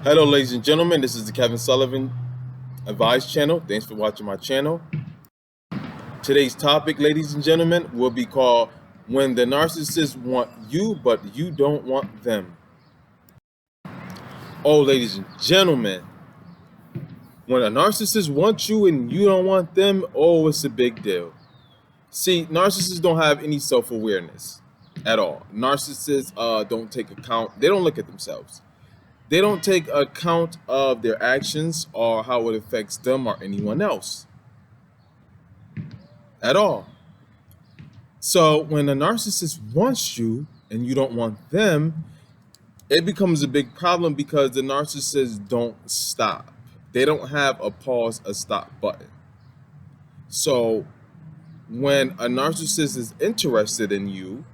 Hello, ladies and gentlemen. This is the Kevin Sullivan Advice Channel. Thanks for watching my channel. Today's topic, ladies and gentlemen, will be called When the Narcissists Want You, But You Don't Want Them. Oh, ladies and gentlemen, when a narcissist wants you and you don't want them, oh, it's a big deal. See, narcissists don't have any self-awareness at all. Narcissists don't take account. They don't look at themselves. They don't take account of their actions or how it affects them or anyone else at all. So when a narcissist wants you and you don't want them, it becomes a big problem because the narcissists don't stop. They don't have a pause, a stop button. So when a narcissist is interested in you,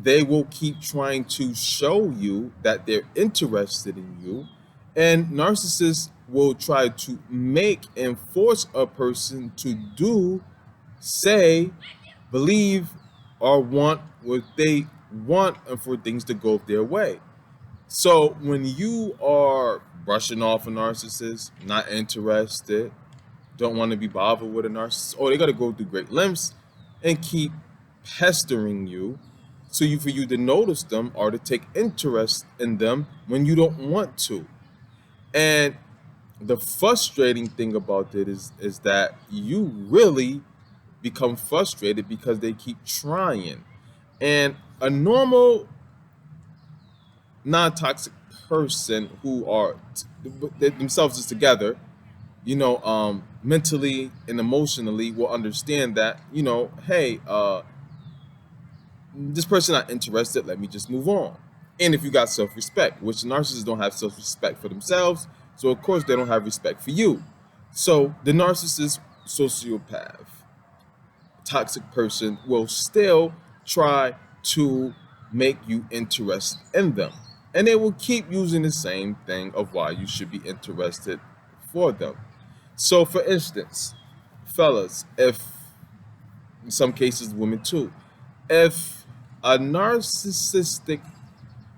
they will keep trying to show you that they're interested in you. And narcissists will try to make and force a person to do, say, believe, or want what they want and for things to go their way. So when you are brushing off a narcissist, not interested, don't want to be bothered with a narcissist, or they got to go through great lengths and keep pestering you for you to notice them or to take interest in them when you don't want to. And the frustrating thing about it is that you really become frustrated because they keep trying. And a normal non-toxic person who are themselves is together, mentally and emotionally will understand that, hey, this person not interested, let me just move on. And if you got self-respect, which narcissists don't have self-respect for themselves, so of course they don't have respect for you. So the narcissist, sociopath, toxic person will still try to make you interested in them. And they will keep using the same thing of why you should be interested for them. So for instance, fellas, if in some cases women too, if a narcissistic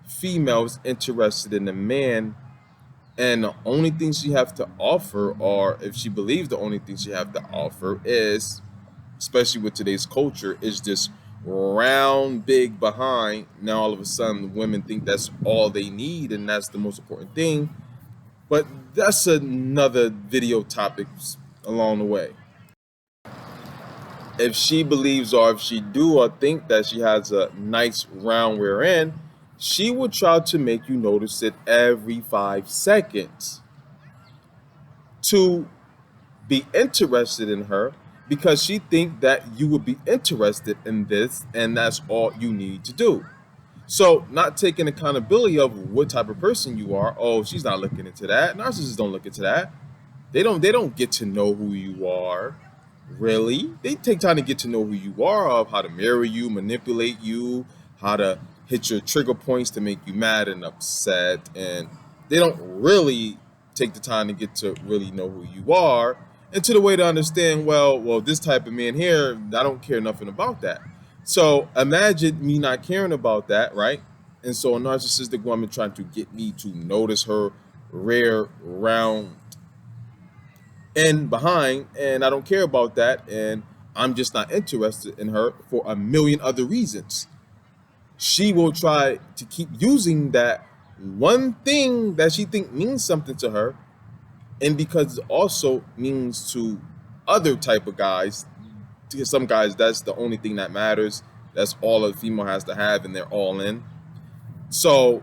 female is interested in a man and the only thing she have to offer, or if she believes the only thing she have to offer is, especially with today's culture, is this round big behind, now all of a sudden women think that's all they need and that's the most important thing. But that's another video topic along the way. If she believes, or if she do or think that she has a nice round rear end, she will try to make you notice it every 5 seconds to be interested in her, because she think that you would be interested in this and that's all you need to do. So not taking accountability of what type of person you are. Oh, she's not looking into that. Narcissists don't look into that. They don't get to know who you are. Really? They take time to get to know who you are, of how to marry you, manipulate you, how to hit your trigger points to make you mad and upset. And they don't really take the time to get to really know who you are, and to the way to understand, well, this type of man here, I don't care nothing about that. So imagine me not caring about that, right? And so a narcissistic woman trying to get me to notice her rare, round, and behind, and I don't care about that, and I'm just not interested in her for a million other reasons. She will try to keep using that one thing that she think means something to her, and because it also means to other type of guys. To some guys, that's the only thing that matters. That's all a female has to have, and they're all in. So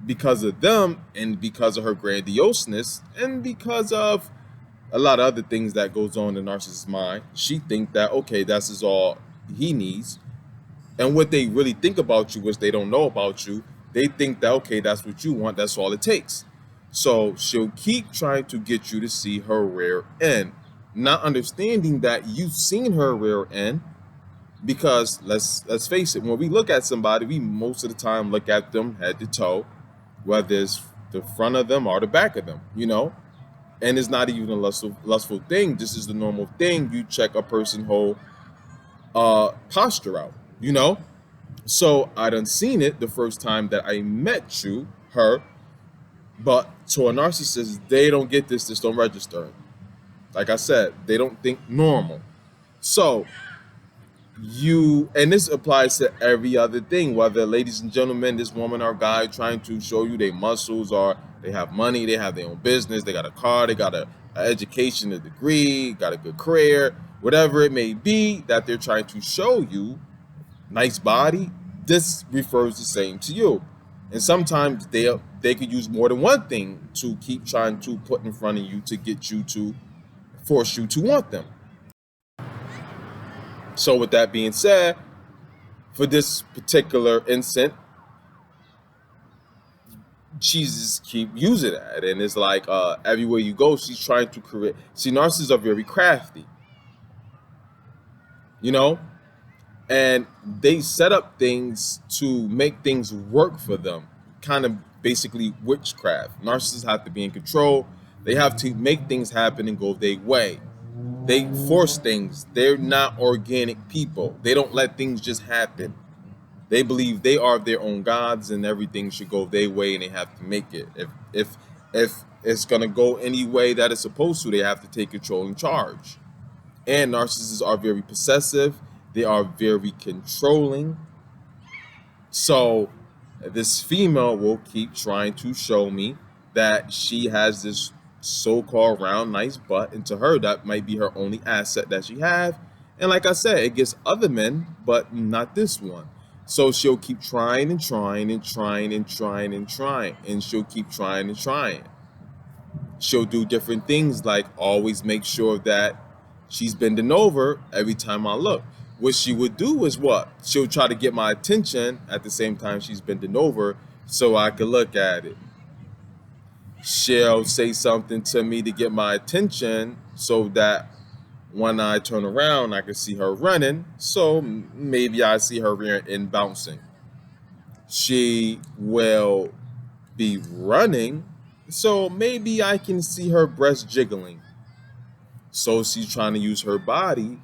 because of them, and because of her grandioseness, and because of a lot of other things that goes on in the narcissist's mind, she think that, okay, that's is all he needs. And what they really think about you is, they don't know about you. They think that, okay, that's what you want, that's all it takes. So she'll keep trying to get you to see her rear end, not understanding that you've seen her rear end. Because let's face it, when we look at somebody, we most of the time look at them head to toe, whether it's the front of them or the back of them, and it's not even a lustful thing. This is the normal thing. You check a person's whole posture out, So I done seen it the first time that I met her, But to a narcissist, they don't get this. This don't register. Like I said, they don't think normal. So and this applies to every other thing, whether, ladies and gentlemen, this woman or guy trying to show you their muscles, or they have money, they have their own business, they got a car, they got a education, a degree, got a good career, whatever it may be that they're trying to show you, nice body, this refers the same to you. And sometimes they could use more than one thing to keep trying to put in front of you to get you to force you to want them. So with that being said, for this particular instant, Jesus keep using that, and it's like everywhere you go, she's trying to create. See, narcissists are very crafty, you know, and they set up things to make things work for them. Kind of basically witchcraft. Narcissists have to be in control. They have to make things happen and go their way. They force things. They're not organic people. They don't let things just happen. They believe they are their own gods and everything should go their way, and they have to make it. If it's gonna go any way that it's supposed to, they have to take control and charge. And narcissists are very possessive. They are very controlling. So this female will keep trying to show me that she has this so-called round, nice butt, and to her, that might be her only asset that she have. And like I said, it gets other men, but not this one. So she'll keep trying and trying and trying and trying and trying, and she'll keep trying and trying. She'll do different things, like always make sure that she's bending over every time I look. What she would do is what? She'll try to get my attention at the same time she's bending over so I could look at it. She'll say something to me to get my attention so that when I turn around, I can see her running. So maybe I see her rear end bouncing. She will be running, so maybe I can see her breast jiggling. So she's trying to use her body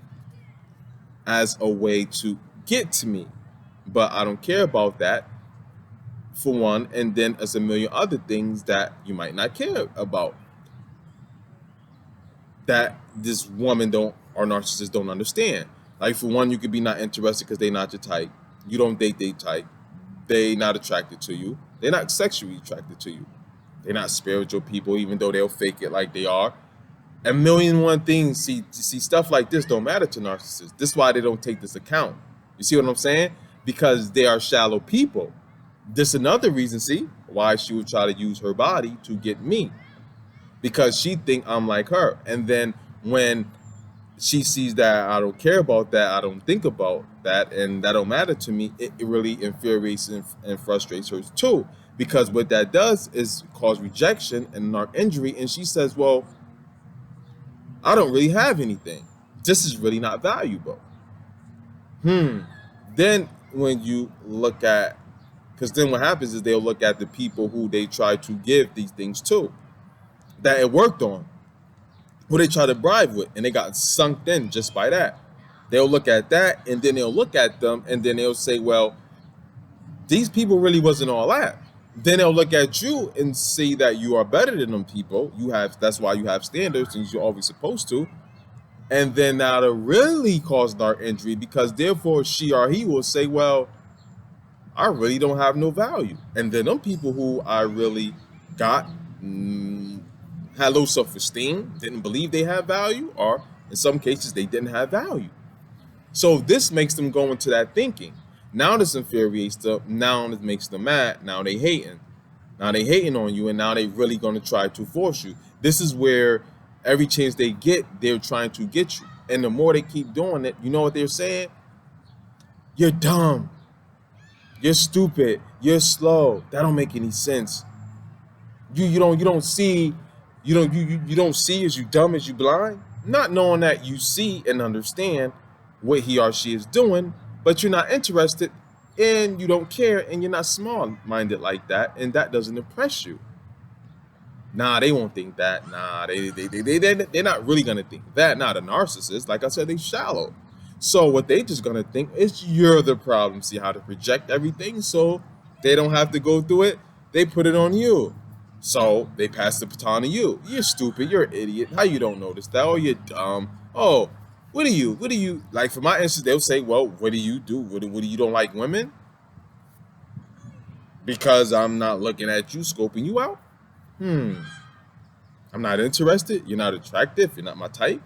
as a way to get to me. But I don't care about that, for one, and then there's a million other things that you might not care about, that this woman or narcissists don't understand. Like, for one, you could be not interested because they're not your type. You don't date their type. They not attracted to you. They're not sexually attracted to you. They're not spiritual people, even though they'll fake it like they are. A million and one things. See, stuff like this don't matter to narcissists. This is why they don't take this account. You see what I'm saying? Because they are shallow people. This another reason, see, why she would try to use her body to get me. Because she think I'm like her. And then when she sees that I don't care about that, I don't think about that, and that don't matter to me, it really infuriates and frustrates her too. Because what that does is cause rejection and narc injury. And she says, well, I don't really have anything. This is really not valuable. Then when you look at, because then what happens is they'll look at the people who they try to give these things to, that it worked on, who they try to bribe with, and they got sunk in just by that. They'll look at that, and then they'll look at them, and then they'll say, well, these people really wasn't all that. Then they'll look at you and see that you are better than them people. That's why you have standards, and you're always supposed to. And then that'll really cause narc injury, because therefore she or he will say, well, I really don't have no value. And then them people who I really got had low self-esteem, didn't believe they had value, or in some cases they didn't have value. So this makes them go into that thinking. Now this infuriates them. Now this makes them mad. Now they hating. Now they hating on you, and now they really going to try to force you. This is where every chance they get, they're trying to get you. And the more they keep doing it, you know what they're saying? You're dumb. You're stupid. You're slow. That don't make any sense. You don't see as you dumb as you blind. Not knowing that you see and understand what he or she is doing, but you're not interested and you don't care and you're not small-minded like that, and that doesn't impress you. Nah, they won't think that. Nah, they're not really gonna think that. Not a narcissist. Like I said, they shallow. So what they just gonna think is you're the problem. See how to project everything so they don't have to go through it? They put it on you. So they pass the baton to you. You're stupid. You're an idiot. How you don't notice that? Oh, you're dumb. Oh, what do you? What do you like? For my instance, they'll say, "Well, what do you do? What do you don't like women? Because I'm not looking at you, scoping you out. Hmm. I'm not interested. You're not attractive. You're not my type.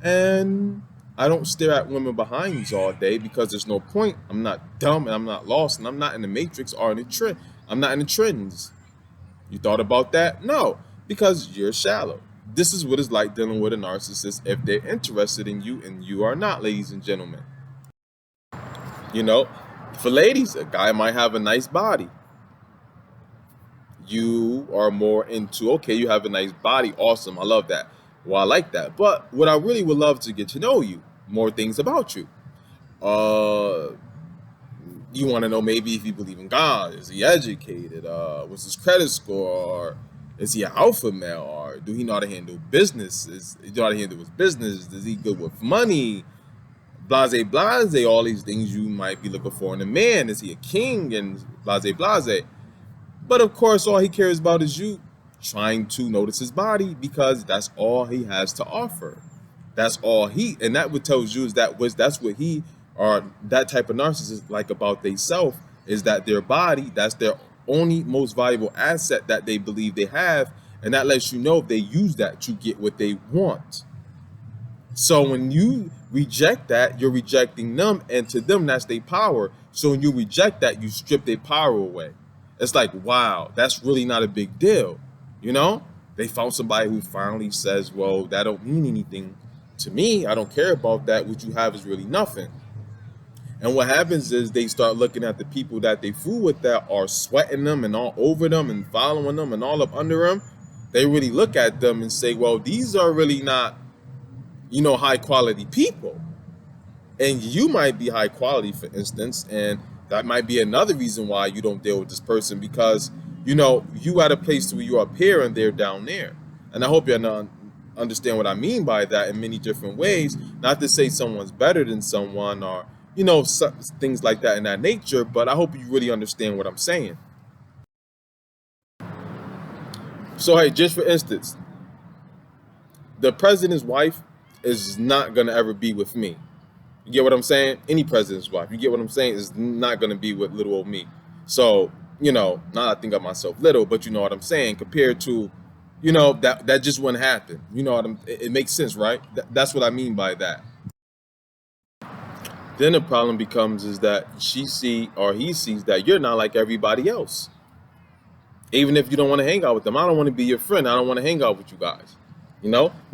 And I don't stare at women behind me all day because there's no point. I'm not dumb and I'm not lost and I'm not in the matrix or in the trend. I'm not in the trends. You thought about that? No, because you're shallow. This is what it's like dealing with a narcissist if they're interested in you and you are not, ladies and gentlemen. You know, for ladies, a guy might have a nice body. You are more into, okay, you have a nice body. Awesome. I love that. Well, I like that. But what I really would love to get to know you, more things about you. Uh, you want to know maybe if you believe in God. Is he educated? What's his credit score? Or is he an alpha male? Or do he know how to handle business? Is he know how to handle his business? Is he good with money? Blase, blase, all these things you might be looking for in a man. Is he a king? And blase, blase. But of course, all he cares about is you trying to notice his body because that's all he has to offer. That's all and that what tells you is that's what he or that type of narcissist like about they self is that their body, that's their only most valuable asset that they believe they have, and that lets you know if they use that to get what they want. So when you reject that, you're rejecting them, and to them, that's their power. So when you reject that, you strip their power away. It's like, wow, that's really not a big deal. You know, they found somebody who finally says, well, that don't mean anything to me. I don't care about that. What you have is really nothing. And what happens is they start looking at the people that they fool with that are sweating them and all over them and following them and all up under them. They really look at them and say, well, these are really not, high quality people. And you might be high quality, for instance, and that might be another reason why you don't deal with this person because, you at a place where you're up here and they're down there. And I hope you understand what I mean by that in many different ways. Not to say someone's better than someone or, things like that in that nature, but I hope you really understand what I'm saying. So, hey, just for instance, the president's wife is not going to ever be with me. You get what I'm saying? Any president's wife, you get what I'm saying, is not going to be with little old me. So, not I think of myself little, but you know what I'm saying, compared to, that just wouldn't happen. You know what it makes sense, right? That's what I mean by that. Then the problem becomes is that she see or he sees that you're not like everybody else. Even if you don't want to hang out with them, I don't want to be your friend. I don't want to hang out with you guys.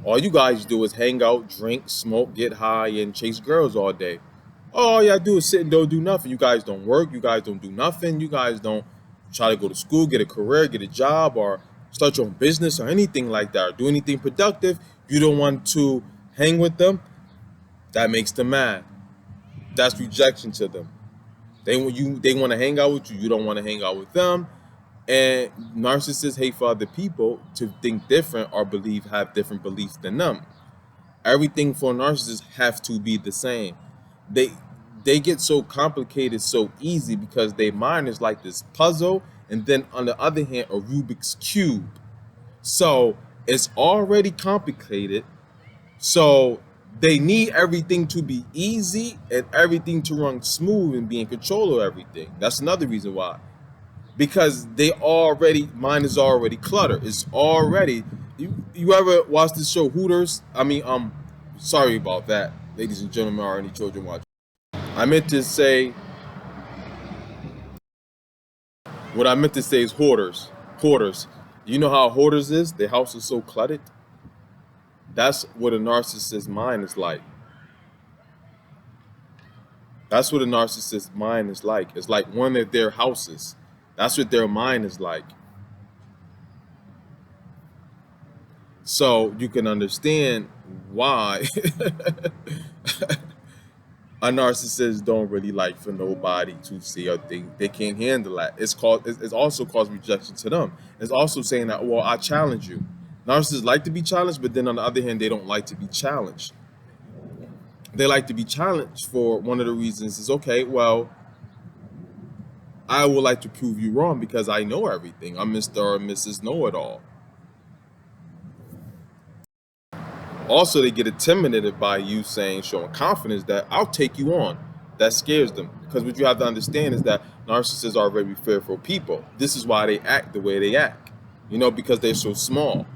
All you guys do is hang out, drink, smoke, get high, and chase girls all day. All y'all do is sit and don't do nothing. You guys don't work. You guys don't do nothing. You guys don't try to go to school, get a career, get a job, or start your own business or anything like that, or do anything productive. You don't want to hang with them. That makes them mad. That's rejection to them. They want to hang out with you. You don't want to hang out with them. And narcissists hate for other people to think different or have different beliefs than them. Everything for narcissists have to be the same. They they get so complicated so easy because their mind is like this puzzle, and then on the other hand, a Rubik's cube. So it's already complicated. So they need everything to be easy and everything to run smooth and be in control of everything. That's another reason why. Because mine is already cluttered. It's already you ever watch this show Hooters? Sorry about that, ladies and gentlemen, or any children watching. I meant to say what I meant to say is hoarders. Hoarders. You know how hoarders is? Their house is so cluttered. That's what a narcissist's mind is like. That's what a narcissist's mind is like. It's like one of their houses. That's what their mind is like. So you can understand why a narcissist don't really like for nobody to see or think they can't handle that. It's also caused rejection to them. It's also saying that, well, I challenge you. Narcissists like to be challenged, but then on the other hand, they don't like to be challenged. They like to be challenged for one of the reasons is, okay, well, I would like to prove you wrong because I know everything. I'm Mr. or Mrs. Know-It-All. Also, they get intimidated by you saying, showing confidence that I'll take you on. That scares them. Because what you have to understand is that narcissists are very fearful people. This is why they act the way they act, because they're so small.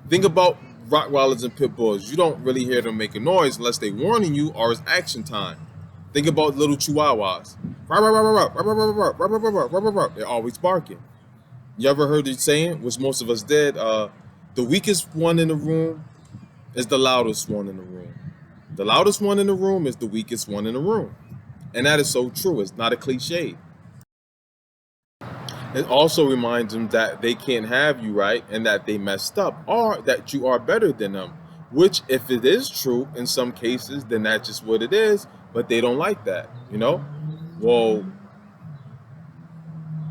Think about Rottweilers and Pit Bulls. You don't really hear them make a noise unless they're warning you or it's action time. Think about little Chihuahuas. They're always barking. You ever heard it saying, which most of us did, the weakest one in the room is the loudest one in the room. The loudest one in the room is the weakest one in the room. And that is so true. It's not a cliche. It also reminds them that they can't have you, right, and that they messed up, or that you are better than them. Which, if it is true in some cases, then that's just what it is. But they don't like that, Well,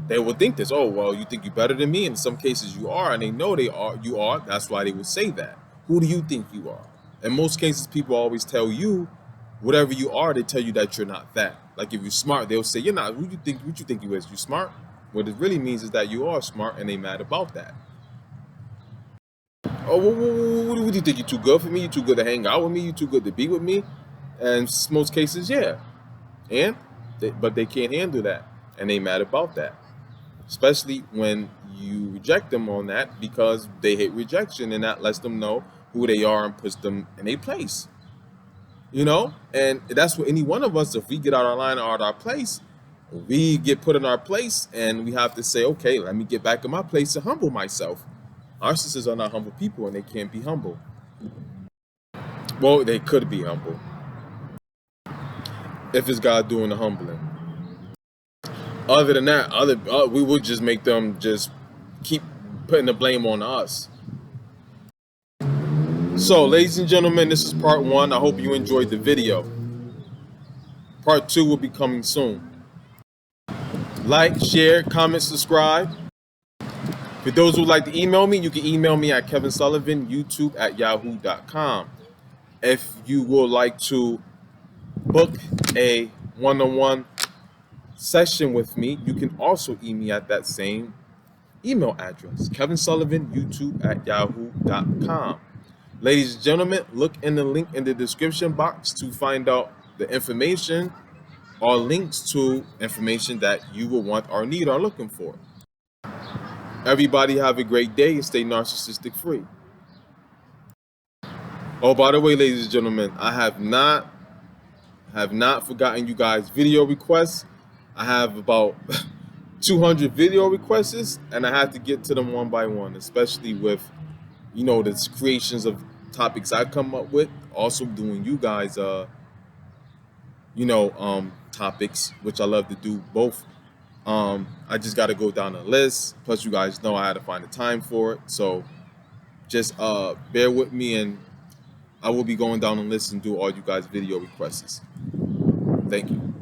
they would think this. Oh, well, you think you're better than me. In some cases, you are, and they know they are. You are. That's why they would say that. Who do you think you are? In most cases, people always tell you, whatever you are, they tell you that you're not that. Like if you're smart, they'll say you're not. Who you think? What you think you is? You smart? What it really means is that you are smart, and they mad about that. Oh, what do you think? You too good for me? You too good to hang out with me? You too good to be with me? And in most cases, yeah. But they can't handle that, and they mad about that. Especially when you reject them on that because they hate rejection, and that lets them know who they are and puts them in a place. And that's what any one of us, if we get out our line or out our place, we get put in our place and we have to say, okay, let me get back in my place to humble myself. Narcissists are not humble people and they can't be humble. Well, they could be humble if it's God doing the humbling. Other than that, we would just make them just keep putting the blame on us. So, ladies and gentlemen, this is part 1. I hope you enjoyed the video. Part 2 will be coming soon. Like, share, comment, subscribe. For those who would like to email me, you can email me at kevinsullivanyoutube@yahoo.com. If you would like to book a one-on-one session with me, you can also email me at that same email address, kevinsullivanyoutube@yahoo.com. Ladies and gentlemen, look in the link in the description box to find out the information or links to information that you will want or need or looking for. Everybody have a great day and stay narcissistic free. Oh, by the way, ladies and gentlemen, I have not forgotten you guys' video requests. I have about 200 video requests, and I have to get to them one by one, especially with the creations of topics I come up with. Also doing you guys topics, which I love to do both. I just got to go down the list. Plus, you guys know I had to find the time for it. So just bear with me, and I will be going down the list and do all you guys' video requests. Thank you.